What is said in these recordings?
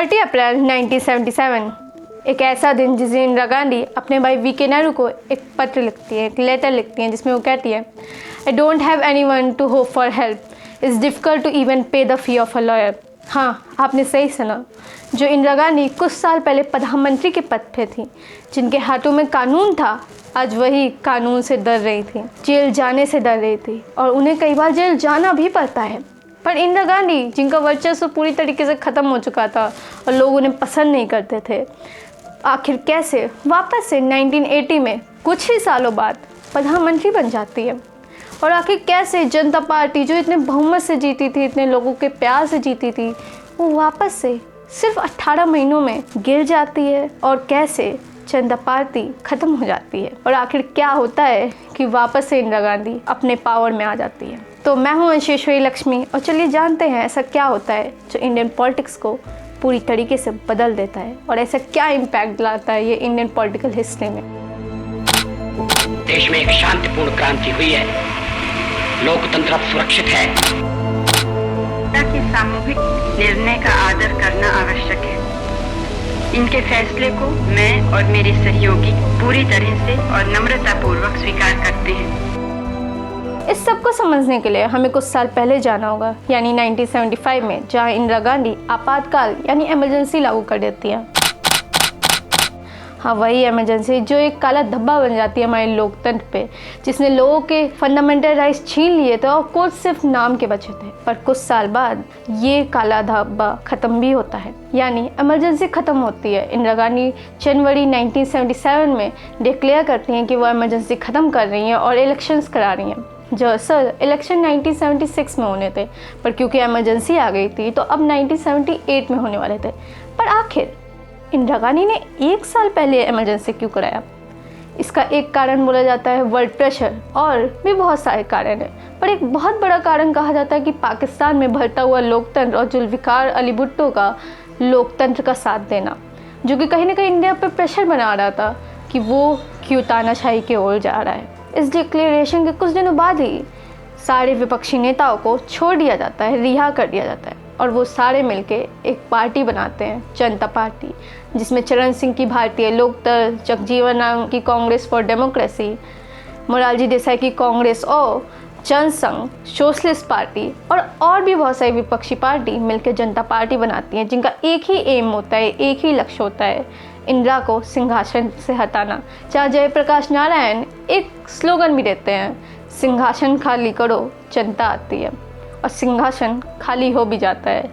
30 अप्रैल 1977 एक ऐसा दिन जिस दिन इंदिरा गांधी अपने भाई वी.के. नेहरू को एक पत्र लिखती है, एक लेटर लिखती हैं जिसमें वो कहती है, I don't have anyone to hope for help, it's difficult to even pay the fee of a lawyer. हाँ, आपने सही सुना। जो इंदिरा गांधी कुछ साल पहले प्रधानमंत्री के पद पे थी, जिनके हाथों में कानून था, आज वही कानून से डर रही थी, जेल जाने से डर रही थी और उन्हें कई बार जेल जाना भी पड़ता है। पर इंदिरा गांधी, जिनका वर्चस्व पूरी तरीके से ख़त्म हो चुका था और लोग उन्हें पसंद नहीं करते थे, आखिर कैसे वापस से 1980 में कुछ ही सालों बाद प्रधानमंत्री बन जाती है। और आखिर कैसे जनता पार्टी, जो इतने बहुमत से जीती थी, इतने लोगों के प्यार से जीती थी, वो वापस से सिर्फ 18 महीनों में गिर जाती है। और कैसे जनता पार्टी ख़त्म हो जाती है। और आखिर क्या होता है कि वापस से इंदिरा गांधी अपने पावर में आ जाती है। तो मैं हूँ अंशेश्वरी लक्ष्मी और चलिए जानते हैं ऐसा क्या होता है जो इंडियन पॉलिटिक्स को पूरी तरीके से बदल देता है और ऐसा क्या इम्पैक्ट लाता है ये इंडियन पॉलिटिकल हिस्ट्री में। देश में एक शांतिपूर्ण क्रांति हुई है, लोकतंत्र अब सुरक्षित है। कि सामूहिक निर्णय का आदर करना आवश्यक है। इनके फैसले को मैं और मेरे सहयोगी पूरी तरह से और नम्रतापूर्वक स्वीकार करते हैं। इस सब को समझने के लिए हमें कुछ साल पहले जाना होगा, यानी 1975 में, जहां इंदिरा गांधी आपातकाल यानी इमरजेंसी लागू कर देती है। हाँ, वही इमरजेंसी जो एक काला धब्बा बन जाती है हमारे लोकतंत्र पे, जिसने लोगों के फंडामेंटल राइट्स छीन लिए थे और कोर्ट सिर्फ नाम के बचे थे। पर कुछ साल बाद ये काला धब्बा ख़त्म भी होता है, यानी इमरजेंसी ख़त्म होती है। इंदिरा गांधी जनवरी 1977 में डिक्लेयर करती हैं कि वो इमरजेंसी ख़त्म कर रही हैं और इलेक्शंस करा रही हैं, जो असल इलेक्शन 1976 में होने थे, पर क्योंकि इमरजेंसी आ गई थी तो अब 1978 में होने वाले थे। पर आखिर इंदिरा गांधी ने एक साल पहले इमरजेंसी क्यों कराया? इसका एक कारण बोला जाता है वर्ल्ड प्रेशर, और भी बहुत सारे कारण हैं, पर एक बहुत बड़ा कारण कहा जाता है कि पाकिस्तान में बढ़ता हुआ लोकतंत्र और जुल्फ़िकार अली भुट्टो का लोकतंत्र का साथ देना, जो कि कहीं ना कहीं इंडिया पर प्रेशर बना रहा था कि वो क्यों तानाशाही की ओर जा रहा है। इस डिक्लेरेशन के कुछ दिनों बाद ही सारे विपक्षी नेताओं को छोड़ दिया जाता है, रिहा कर दिया जाता है, और वो सारे मिलके एक पार्टी बनाते हैं, जनता पार्टी, जिसमें चरण सिंह की भारतीय लोकदल, जगजीवन राम की कांग्रेस फॉर डेमोक्रेसी, मोरारजी देसाई की कांग्रेस और जनसंघ सोशलिस्ट पार्टी और भी बहुत सारी विपक्षी पार्टी मिलकर जनता पार्टी बनाती हैं, जिनका एक ही एम होता है, एक ही लक्ष्य होता है, इंदिरा को सिंहासन से हटाना। चाहे जयप्रकाश नारायण एक स्लोगन भी देते हैं, सिंहासन खाली करो जनता आती है, और सिंहासन खाली हो भी जाता है।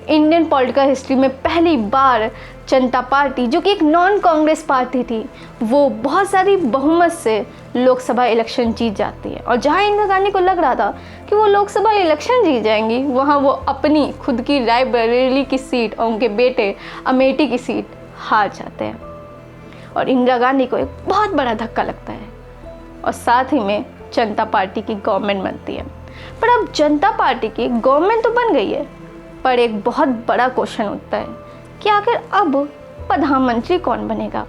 इंडियन पॉलिटिकल हिस्ट्री में पहली बार जनता पार्टी, जो कि एक नॉन कांग्रेस पार्टी थी, वो बहुत सारी बहुमत से लोकसभा इलेक्शन जीत जाती है। और जहां इंदिरा गांधी को लग रहा था कि वो लोकसभा इलेक्शन जीत जाएंगी, वहां वो अपनी खुद की रायबरेली की सीट और उनके बेटे अमेठी की सीट हार जाते हैं। और इंदिरा गांधी को एक बहुत बड़ा धक्का लगता है और साथ ही में जनता पार्टी की गवर्नमेंट बनती है। पर अब जनता पार्टी की गवर्नमेंट तो बन गई है, पर एक बहुत बड़ा क्वेश्चन उठता है कि आखिर अब प्रधानमंत्री कौन बनेगा?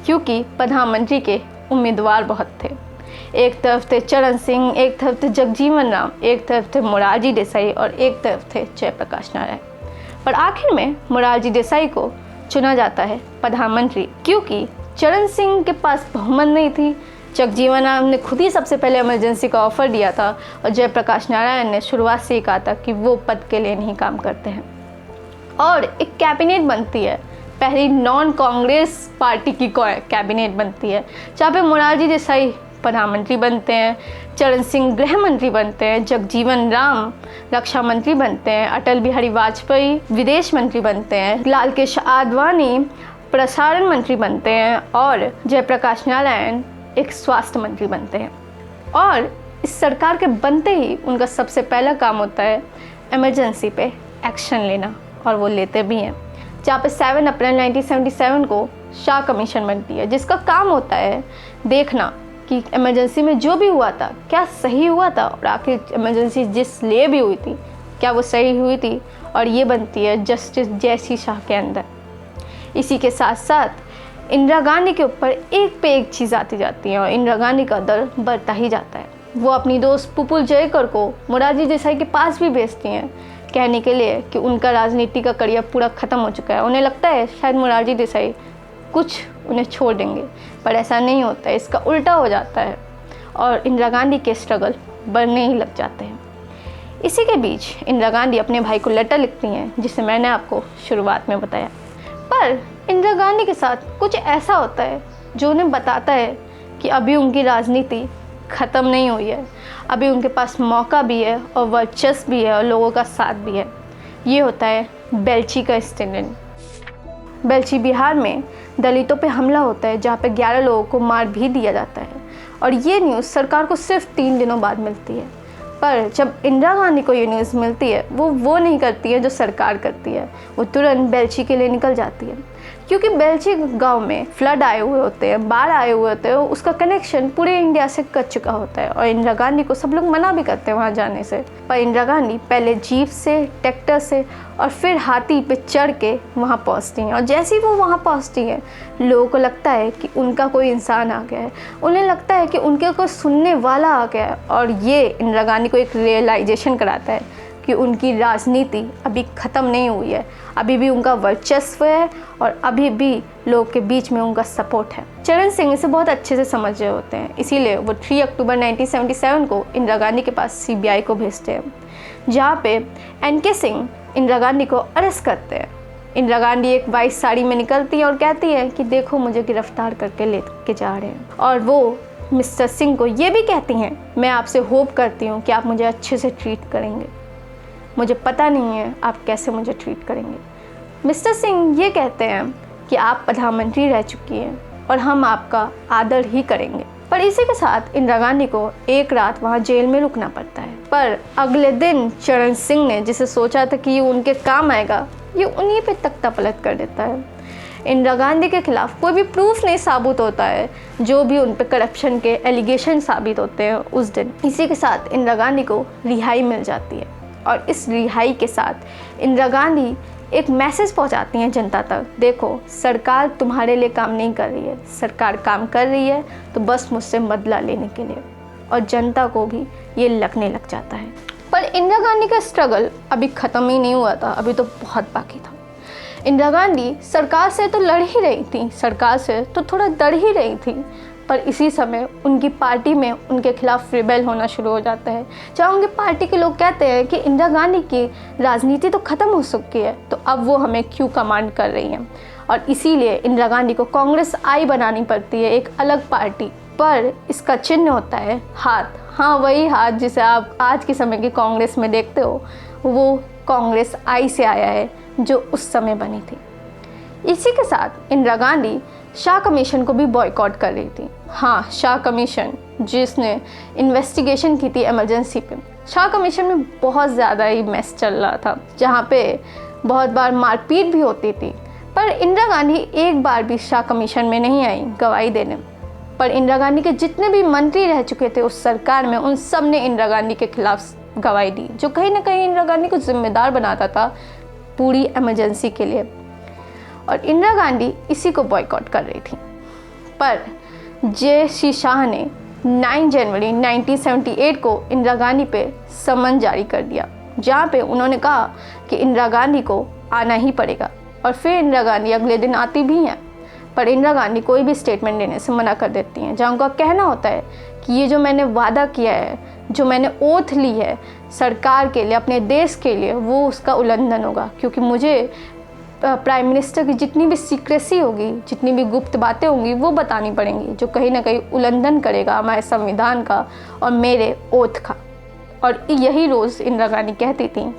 क्योंकि प्रधानमंत्री के उम्मीदवार बहुत थे। एक तरफ थे चरण सिंह, एक तरफ थे जगजीवन राम, एक तरफ थे मोरारजी देसाई और एक तरफ थे जयप्रकाश नारायण। पर आखिर में मोरारजी देसाई को चुना जाता है प्रधानमंत्री, क्योंकि चरण सिंह के पास बहुमत नहीं थी, जगजीवन राम ने खुद ही सबसे पहले इमरजेंसी का ऑफ़र दिया था और जयप्रकाश नारायण ने शुरुआत से ही कहा था कि वो पद के लिए नहीं काम करते हैं। और एक कैबिनेट बनती है, पहली नॉन कांग्रेस पार्टी की कैबिनेट बनती है, जहाँ पे मोरारजी देसाई प्रधानमंत्री बनते हैं, चरण सिंह गृह मंत्री बनते हैं, जगजीवन राम रक्षा मंत्री बनते हैं, अटल बिहारी वाजपेयी विदेश मंत्री बनते हैं, लाल कृष्ण आडवाणी प्रसारण मंत्री बनते हैं और जयप्रकाश नारायण एक स्वास्थ्य मंत्री बनते हैं। और इस सरकार के बनते ही उनका सबसे पहला काम होता है इमरजेंसी पे एक्शन लेना, और वो लेते भी हैं। जहाँ पे 7 अप्रैल 1977 को शाह कमीशन बनती है, जिसका काम होता है देखना कि इमरजेंसी में जो भी हुआ था क्या सही हुआ था, और आखिर इमरजेंसी जिस लिए भी हुई थी क्या वो सही हुई थी, और ये बनती है जस्टिस जयसी शाह के अंदर। इसी के साथ साथ इंदिरा गांधी के ऊपर एक पे एक चीज़ आती जाती है और इंदिरा गांधी का दर बढ़ता ही जाता है। वो अपनी दोस्त पुपुल जयकर को मोरारजी देसाई के पास भी भेजती हैं कहने के लिए कि उनका राजनीति का करियर पूरा ख़त्म हो चुका है। उन्हें लगता है शायद मोरारजी देसाई कुछ उन्हें छोड़ देंगे, पर ऐसा नहीं होता है, इसका उल्टा हो जाता है और इंदिरा गांधी के स्ट्रगल बढ़ने ही लग जाते हैं। इसी के बीच इंदिरा गांधी अपने भाई को लेटर लिखती हैं, जिसे मैंने आपको शुरुआत में बताया। पर इंदिरा गांधी के साथ कुछ ऐसा होता है जो उन्हें बताता है कि अभी उनकी राजनीति ख़त्म नहीं हुई है, अभी उनके पास मौका भी है और वर्चस्व भी है और लोगों का साथ भी है। ये होता है बेलची का इंसिडेंट। बेलची बिहार में दलितों पे हमला होता है, जहाँ पे 11 लोगों को मार भी दिया जाता है और ये न्यूज़ सरकार को सिर्फ 3 दिनों बाद मिलती है। पर जब इंदिरा गांधी को ये न्यूज़ मिलती है, वो नहीं करती है जो सरकार करती है, वो तुरंत बेलची के लिए निकल जाती है, क्योंकि बेलची गांव में फ्लड आए हुए होते हैं, बाढ़ आए हुए होते हैं, उसका कनेक्शन पूरे इंडिया से कट चुका होता है और इंदिरा गांधी को सब लोग मना भी करते हैं वहाँ जाने से। पर इंदिरा गांधी पहले जीप से, ट्रैक्टर से और फिर हाथी पे चढ़ के वहाँ पहुँचती हैं और जैसे ही वो वहाँ पहुँचती हैं, लोगों को लगता है कि उनका कोई इंसान आ गया है, उन्हें लगता है कि उनके कोई सुनने वाला आ गया है और ये इंदिरा गांधी को एक रियलाइजेशन कराता है कि उनकी राजनीति अभी ख़त्म नहीं हुई है, अभी भी उनका वर्चस्व है और अभी भी लोगों के बीच में उनका सपोर्ट है। चरण सिंह इसे बहुत अच्छे से समझ रहे होते हैं, इसीलिए वो 3 अक्टूबर 1977 को इंदिरा गांधी के पास CBI को भेजते हैं, जहाँ पे NK सिंह इंदिरा गांधी को अरेस्ट करते हैं। इंदिरा गांधी एक वाइट साड़ी में निकलती है और कहती है कि देखो मुझे गिरफ्तार करके लेके जा रहे हैं, और वो मिस्टर सिंह को ये भी कहती हैं, मैं आपसे होप करती हूँ कि आप मुझे अच्छे से ट्रीट करेंगे, मुझे पता नहीं है आप कैसे मुझे ट्रीट करेंगे। मिस्टर सिंह ये कहते हैं कि आप प्रधानमंत्री रह चुकी हैं और हम आपका आदर ही करेंगे। पर इसी के साथ इंदिरा गांधी को एक रात वहाँ जेल में रुकना पड़ता है। पर अगले दिन चरण सिंह ने जिसे सोचा था कि ये उनके काम आएगा, ये उन्हीं पे तख्ता पलट कर देता है। इंदिरा गांधी के खिलाफ कोई भी प्रूफ नहीं साबित होता है, जो भी उन पे करप्शन के एलिगेशन साबित होते हैं उस दिन। इसी के साथ इंदिरा गांधी को रिहाई मिल जाती है और इस रिहाई के साथ इंदिरा गांधी एक मैसेज पहुंचाती हैं जनता तक, देखो सरकार तुम्हारे लिए काम नहीं कर रही है, सरकार काम कर रही है तो बस मुझसे बदला लेने के लिए। और जनता को भी ये लगने लग जाता है। पर इंदिरा गांधी का स्ट्रगल अभी ख़त्म ही नहीं हुआ था, अभी तो बहुत बाकी था। इंदिरा गांधी सरकार से तो लड़ ही रही थी, सरकार से तो थोड़ा डर ही रही थी, पर इसी समय उनकी पार्टी में उनके खिलाफ रिबेल होना शुरू हो जाता है। जहाँ उनके पार्टी के लोग कहते हैं कि इंदिरा गांधी की राजनीति तो ख़त्म हो चुकी है, तो अब वो हमें क्यों कमांड कर रही हैं, और इसीलिए इंदिरा गांधी को कांग्रेस आई बनानी पड़ती है, एक अलग पार्टी। पर इसका चिन्ह होता है हाथ, हाँ वही हाथ जिसे आप आज के समय की कांग्रेस में देखते हो, वो कांग्रेस आई से आया है जो उस समय बनी थी। इसी के साथ इंदिरा गांधी शाह कमीशन को भी बॉयकॉट कर रही थी। हाँ, शाह कमीशन जिसने इन्वेस्टिगेशन की थी इमरजेंसी पे। शाह कमीशन में बहुत ज़्यादा ही मैस चल रहा था, जहाँ पे बहुत बार मारपीट भी होती थी। पर इंदिरा गांधी एक बार भी शाह कमीशन में नहीं आई गवाही देने। पर इंदिरा गांधी के जितने भी मंत्री रह चुके थे उस सरकार में, उन सब ने इंदिरा गांधी के खिलाफ गवाही दी, जो कहीं ना कहीं इंदिरा गांधी को जिम्मेदार बनाता था पूरी इमरजेंसी के लिए। और इंदिरा गांधी इसी को बॉयकॉट कर रही थी। पर जे.सी. शाह ने 9 जनवरी 1978 को इंदिरा गांधी पे समन जारी कर दिया, जहाँ पे उन्होंने कहा कि इंदिरा गांधी को आना ही पड़ेगा। और फिर इंदिरा गांधी अगले दिन आती भी हैं, पर इंदिरा गांधी कोई भी स्टेटमेंट देने से मना कर देती हैं, जहाँ उनका कहना होता है कि ये जो मैंने वादा किया है, जो मैंने ओथ ली है सरकार के लिए, अपने देश के लिए, वो उसका उल्लंघन होगा, क्योंकि मुझे प्राइम मिनिस्टर की जितनी भी सीक्रेसी होगी, जितनी भी गुप्त बातें होंगी, वो बतानी पड़ेंगी, जो कहीं ना कहीं उल्लंघन करेगा हमारे संविधान का और मेरे ओथ का। और यही रोज़ इंदिरा गांधी कहती थी,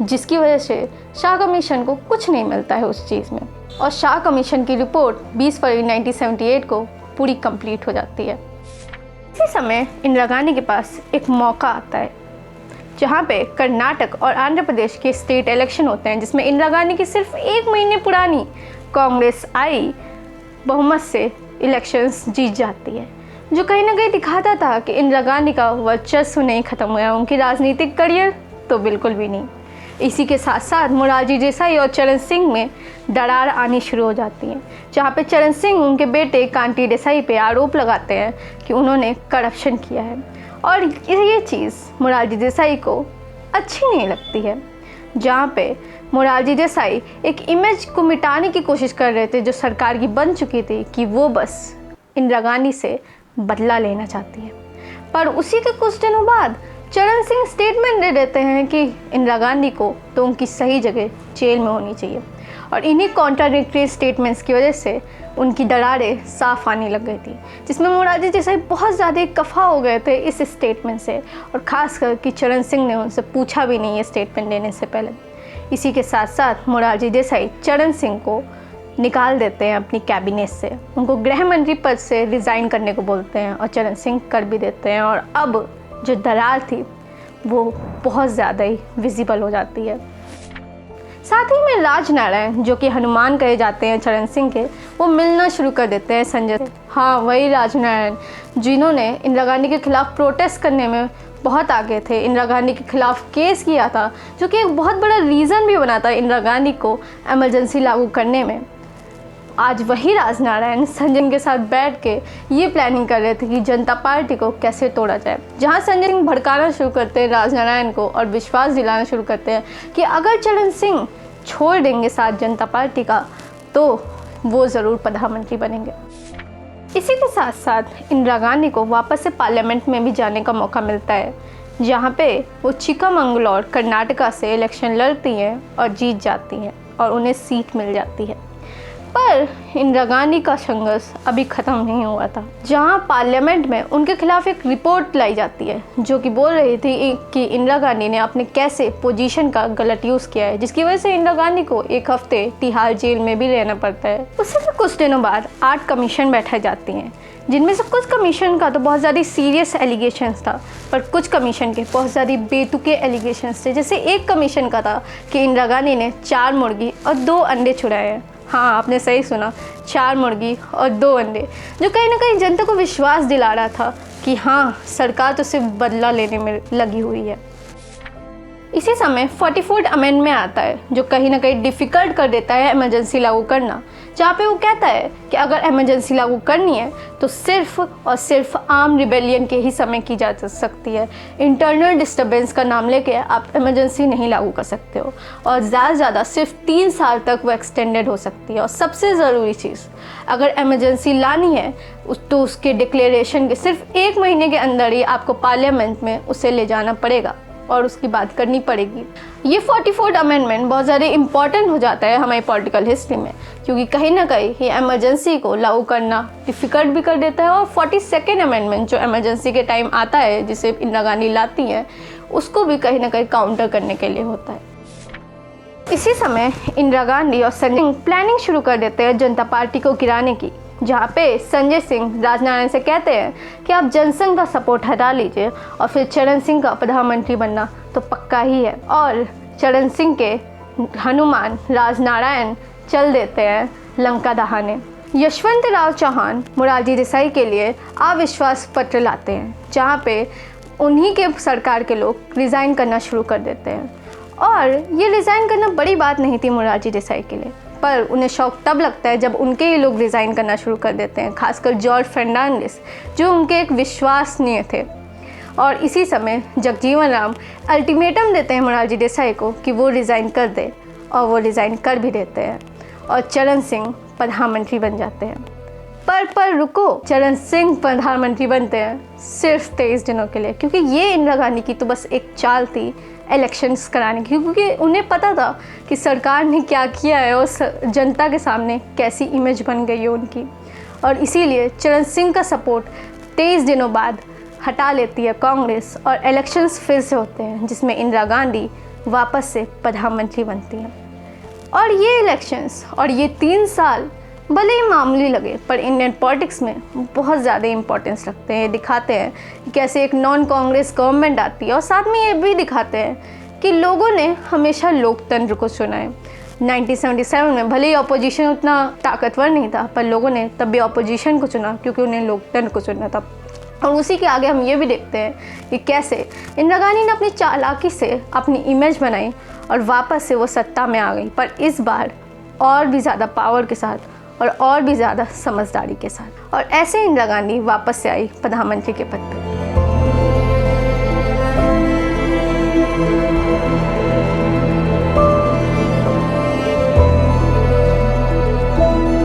जिसकी वजह से शाह कमीशन को कुछ नहीं मिलता है उस चीज़ में। और शाह कमीशन की रिपोर्ट 20 फरवरी 1978 को पूरी कंप्लीट हो जाती है। इसी समय इंदिरा गांधी के पास एक मौका आता है, जहाँ पे कर्नाटक और आंध्र प्रदेश के स्टेट इलेक्शन होते हैं, जिसमें इंदिरा गांधी की सिर्फ 1 महीने पुरानी कांग्रेस आई बहुमत से इलेक्शंस जीत जाती है, जो कहीं ना कहीं दिखाता था कि इंदिरा गांधी का वर्चस्व नहीं ख़त्म हुआ, उनकी राजनीतिक करियर तो बिल्कुल भी नहीं। इसी के साथ साथ मोरारजी देसाई और चरण सिंह में दरार आनी शुरू हो जाती है, जहाँ पे चरण सिंह उनके बेटे कांति देसाई पे आरोप लगाते हैं कि उन्होंने करप्शन किया है। और ये चीज़ मोरारजी देसाई को अच्छी नहीं लगती है, जहाँ पे मोरारजी देसाई एक इमेज को मिटाने की कोशिश कर रहे थे जो सरकार की बन चुकी थी कि वो बस इंदिरा गांधी से बदला लेना चाहती है। पर उसी के कुछ दिनों बाद चरण सिंह स्टेटमेंट दे देते हैं कि इंदिरा गांधी को तो उनकी सही जगह जेल में होनी चाहिए, और इन्हीं कॉन्ट्राडिक्टरी स्टेटमेंट्स की वजह से उनकी दरारें साफ आने लग गई थी, जिसमें मोरारजी देसाई बहुत ज़्यादा कफ़ा हो गए थे इस स्टेटमेंट से, और ख़ास कर कि चरण सिंह ने उनसे पूछा भी नहीं ये स्टेटमेंट देने से पहले। इसी के साथ साथ मोरारजी देसाई चरण सिंह को निकाल देते हैं अपनी कैबिनेट से, उनको गृह मंत्री पद से रिज़ाइन करने को बोलते हैं, और चरण सिंह कर भी देते हैं। और अब जो दरार थी वो बहुत ज़्यादा ही विजिबल हो जाती है। साथ ही में राजनारायण, जो कि हनुमान कहे जाते हैं चरण सिंह के, वो मिलना शुरू कर देते हैं संजय से। हाँ, वही राजनारायण जिन्होंने इंदिरा गांधी के खिलाफ प्रोटेस्ट करने में बहुत आगे थे, इंदिरा गांधी के खिलाफ केस किया था, जो कि एक बहुत बड़ा रीज़न भी बना था इंदिरा गांधी को इमरजेंसी लागू करने में। आज वही राजनारायण संजय के साथ बैठ के ये प्लानिंग कर रहे थे कि जनता पार्टी को कैसे तोड़ा जाए। जहाँ संजय सिंह भड़काना शुरू करते हैं राजनारायण को और विश्वास दिलाना शुरू करते हैं कि अगर चरण सिंह छोड़ देंगे साथ जनता पार्टी का तो वो ज़रूर प्रधानमंत्री बनेंगे। इसी के साथ साथ इंदिरा गांधी को वापस से पार्लियामेंट में भी जाने का मौका मिलता है, जहाँ पे वो चिक्कामंगलूर कर्नाटका से इलेक्शन लड़ती हैं और जीत जाती हैं और उन्हें सीट मिल जाती है। पर इंदिरा गांधी का संघर्ष अभी ख़त्म नहीं हुआ था, जहां पार्लियामेंट में उनके खिलाफ एक रिपोर्ट लाई जाती है जो कि बोल रही थी कि इंदिरा गांधी ने अपने कैसे पोजीशन का गलत यूज़ किया है, जिसकी वजह से इंदिरा गांधी को 1 हफ्ते तिहाड़ जेल में भी रहना पड़ता है। उससे कुछ दिनों बाद 8 कमीशन बैठाई जाती हैं, जिनमें से कुछ कमीशन का तो बहुत ज़्यादा सीरियस एलिगेशंस था, पर कुछ कमीशन के बहुत ज़्यादा बेतुके एलिगेशंस थे। जैसे एक कमीशन का था कि इंदिरा गांधी ने 4 मुर्गी और 2 अंडे छुड़ाए हैं। हाँ, आपने सही सुना, 4 मुर्गी और 2 अंडे, जो कहीं ना कहीं जनता को विश्वास दिला रहा था कि हाँ, सरकार तो सिर्फ बदला लेने में लगी हुई है। इसी समय 44th अमेंडमेंट आता है जो कहीं ना कहीं डिफ़िकल्ट कर देता है इमरजेंसी लागू करना, जहाँ पे वो कहता है कि अगर इमरजेंसी लागू करनी है तो सिर्फ और सिर्फ आर्म रिबेलियन के ही समय की जा सकती है। इंटरनल डिस्टर्बेंस का नाम लेके आप इमरजेंसी नहीं लागू कर सकते हो, और ज़्यादा से ज़्यादा सिर्फ 3 साल तक वो एक्सटेंडेड हो सकती है। और सबसे ज़रूरी चीज़, अगर इमरजेंसी लानी है तो उसके डिक्लेरेशन के सिर्फ 1 महीने के अंदर ही आपको पार्लियामेंट में उसे ले जाना पड़ेगा और उसकी बात करनी पड़ेगी। ये 44th अमेंडमेंट बहुत ज़्यादा इंपॉर्टेंट हो जाता है हमारी पॉलिटिकल हिस्ट्री में, क्योंकि कहीं ना कहीं ये इमरजेंसी को लागू करना डिफ़िकल्ट भी कर देता है। और 42nd अमेंडमेंट जो इमरजेंसी के टाइम आता है, जिसे इंदिरा गांधी लाती हैं, उसको भी कहीं ना कहीं काउंटर करने के लिए होता है। इसी समय इंदिरा गांधी और संजय सिंह प्लानिंग शुरू कर देते हैं जनता पार्टी को गिराने की, जहाँ पे संजय सिंह राजनारायण से कहते हैं कि आप जनसंघ का सपोर्ट हटा लीजिए और फिर चरण सिंह का प्रधानमंत्री बनना तो पक्का ही है। और चरण सिंह के हनुमान राजनारायण चल देते हैं लंका दहाने। यशवंतराव चौहान मोरारजी देसाई के लिए अविश्वास पत्र लाते हैं, जहाँ पे उन्हीं के सरकार के लोग रिज़ाइन करना शुरू कर देते हैं। और ये रिज़ाइन करना बड़ी बात नहीं थी मोरारजी देसाई के लिए, पर उन्हें शौक तब लगता है जब उनके ही लोग रिज़ाइन करना शुरू कर देते हैं, खासकर जॉर्ज फर्नांडिस, जो उनके एक विश्वसनीय थे। और इसी समय जगजीवन राम अल्टीमेटम देते हैं मोरारजी देसाई को कि वो रिज़ाइन कर दे, और वो रिज़ाइन कर भी देते हैं और चरण सिंह प्रधानमंत्री बन जाते हैं। पर रुको, चरण सिंह प्रधानमंत्री बनते हैं सिर्फ 23 दिनों के लिए, क्योंकि ये इंदिरा गांधी की तो बस एक चाल थी इलेक्शंस कराने की, क्योंकि उन्हें पता था कि सरकार ने क्या किया है और जनता के सामने कैसी इमेज बन गई है उनकी। और इसीलिए चरण सिंह का सपोर्ट 23 दिनों बाद हटा लेती है कांग्रेस और इलेक्शंस फिर से होते हैं, जिसमें इंदिरा गांधी वापस से प्रधानमंत्री बनती हैं। और ये इलेक्शंस और ये 3 साल भले ही मामूली लगे, पर इंडियन पॉलिटिक्स में बहुत ज़्यादा इंपॉर्टेंस रखते हैं। दिखाते हैं कि कैसे एक नॉन कांग्रेस गवर्नमेंट आती है, और साथ में ये भी दिखाते हैं कि लोगों ने हमेशा लोकतंत्र को चुना है। 1977 में भले ही अपोजिशन उतना ताकतवर नहीं था, पर लोगों ने तब भी अपोजिशन को चुना क्योंकि उन्हें लोकतंत्र को चुनना था। और उसी के आगे हम ये भी देखते हैं कि कैसे इंदिरा गांधी ने अपनी चालाकी से अपनी इमेज बनाई और वापस से वो सत्ता में आ गई, पर इस बार और भी ज़्यादा पावर के साथ और भी ज़्यादा समझदारी के साथ। और ऐसे इंदिरा गांधी वापस से आई प्रधानमंत्री के पद पर।